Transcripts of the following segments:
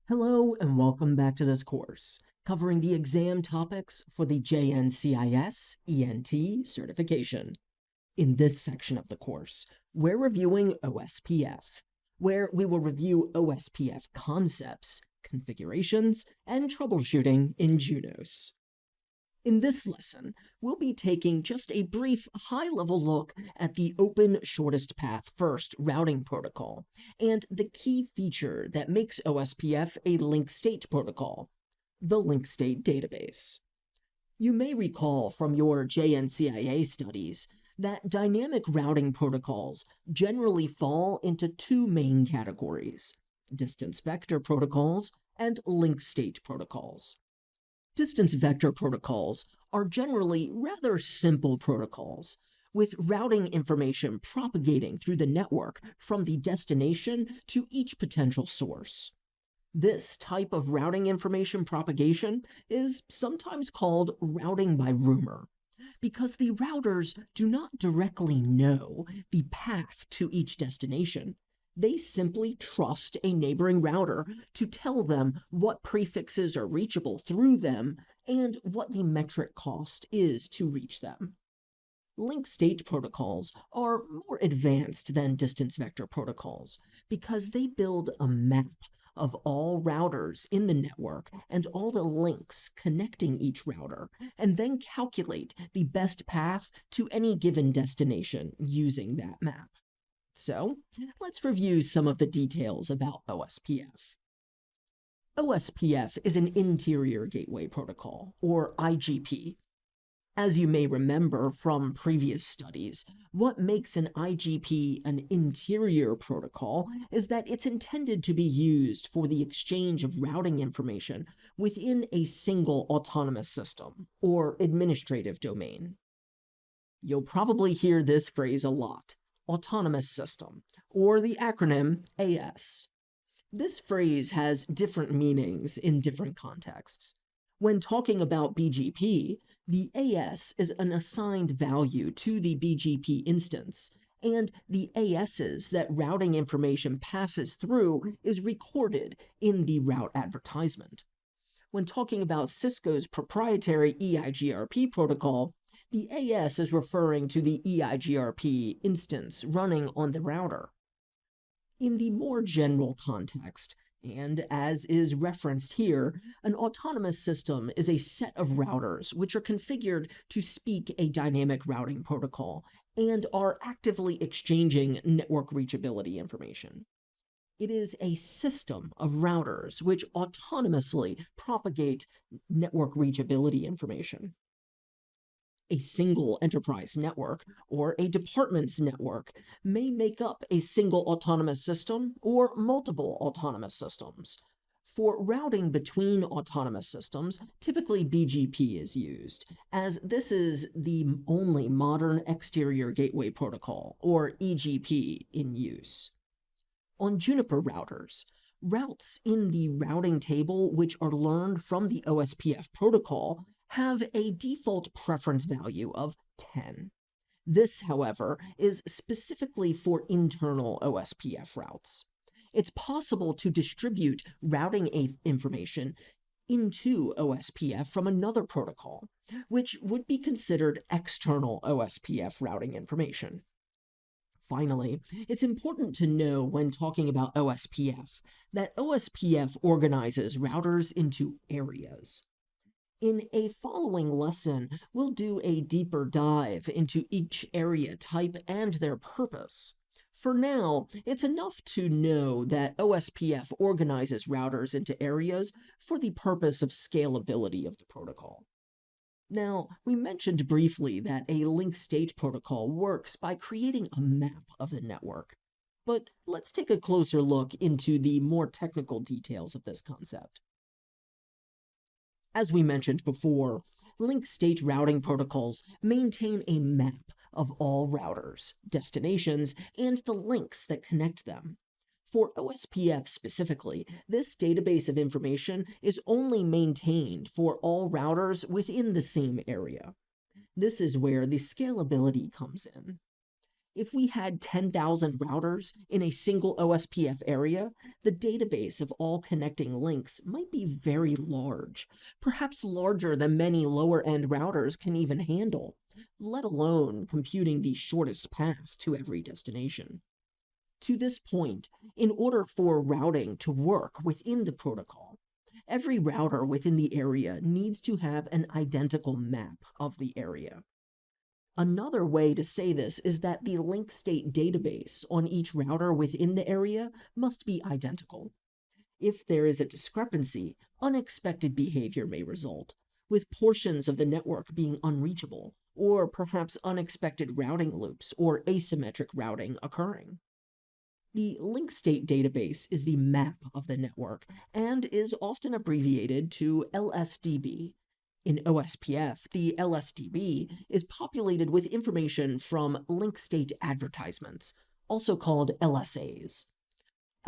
Hello and welcome back to this course, covering the exam topics for the JNCIS ENT certification. In this section of the course, we're reviewing OSPF, where we will review OSPF concepts, configurations, and troubleshooting in Junos. In this lesson, we'll be taking just a brief high-level look at the Open Shortest Path First routing protocol and the key feature that makes OSPF a linked state protocol, the linked state database. You may recall from your JNCIA studies that dynamic routing protocols generally fall into two main categories: distance vector protocols and linked state protocols. Distance vector protocols are generally rather simple protocols, with routing information propagating through the network from the destination to each potential source. This type of routing information propagation is sometimes called routing by rumor, because the routers do not directly know the path to each destination. They simply trust a neighboring router to tell them what prefixes are reachable through them and what the metric cost is to reach them. Linked state protocols are more advanced than distance vector protocols because they build a map of all routers in the network and all the links connecting each router, and then calculate the best path to any given destination using that map. So, let's review some of the details about OSPF. OSPF is an Interior Gateway Protocol, or IGP. As you may remember from previous studies, what makes an IGP an interior protocol is that it's intended to be used for the exchange of routing information within a single autonomous system, or administrative domain. You'll probably hear this phrase a lot: autonomous system, or the acronym AS. This phrase has different meanings in different contexts. When talking about BGP, the AS is an assigned value to the BGP instance, and the ASs that routing information passes through is recorded in the route advertisement. When talking about Cisco's proprietary EIGRP protocol, the AS is referring to the EIGRP instance running on the router. In the more general context, and as is referenced here, an autonomous system is a set of routers which are configured to speak a dynamic routing protocol and are actively exchanging network reachability information. It is a system of routers which autonomously propagate network reachability information. A single enterprise network, or a department's network, may make up a single autonomous system or multiple autonomous systems. For routing between autonomous systems, typically BGP is used, as this is the only modern exterior gateway protocol, or EGP, in use. On Juniper routers, routes in the routing table which are learned from the OSPF protocol have a default preference value of 10. This, however, is specifically for internal OSPF routes. It's possible to distribute routing information into OSPF from another protocol, which would be considered external OSPF routing information. Finally, it's important to know when talking about OSPF that OSPF organizes routers into areas. In a following lesson, we'll do a deeper dive into each area type and their purpose. For now, it's enough to know that OSPF organizes routers into areas for the purpose of scalability of the protocol. Now, we mentioned briefly that a linked state protocol works by creating a map of the network. But let's take a closer look into the more technical details of this concept. As we mentioned before, linked state routing protocols maintain a map of all routers, destinations, and the links that connect them. For OSPF specifically, this database of information is only maintained for all routers within the same area. This is where the scalability comes in. If we had 10,000 routers in a single OSPF area, the database of all connecting links might be very large, perhaps larger than many lower-end routers can even handle, let alone computing the shortest path to every destination. To this point, in order for routing to work within the protocol, every router within the area needs to have an identical map of the area. Another way to say this is that the link state database on each router within the area must be identical. If there is a discrepancy, unexpected behavior may result, with portions of the network being unreachable, or perhaps unexpected routing loops or asymmetric routing occurring. The link state database is the map of the network and is often abbreviated to Lsdb. In OSPF, the Lsdb is populated with information from link state advertisements, also called LSAs.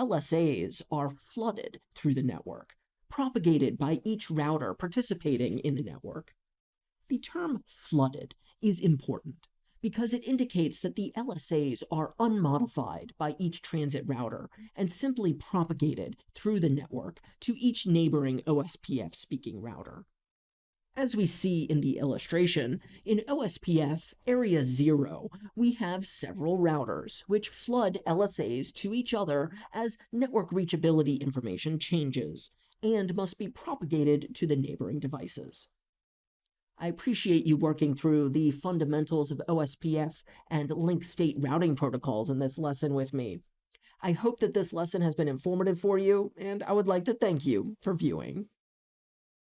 LSAs are flooded through the network, propagated by each router participating in the network. The term flooded is important because it indicates that the LSAs are unmodified by each transit router and simply propagated through the network to each neighboring OSPF-speaking router. As we see in the illustration, in OSPF Area 0, we have several routers which flood LSAs to each other as network reachability information changes, and must be propagated to the neighboring devices. I appreciate you working through the fundamentals of OSPF and link state routing protocols in this lesson with me. I hope that this lesson has been informative for you, and I would like to thank you for viewing.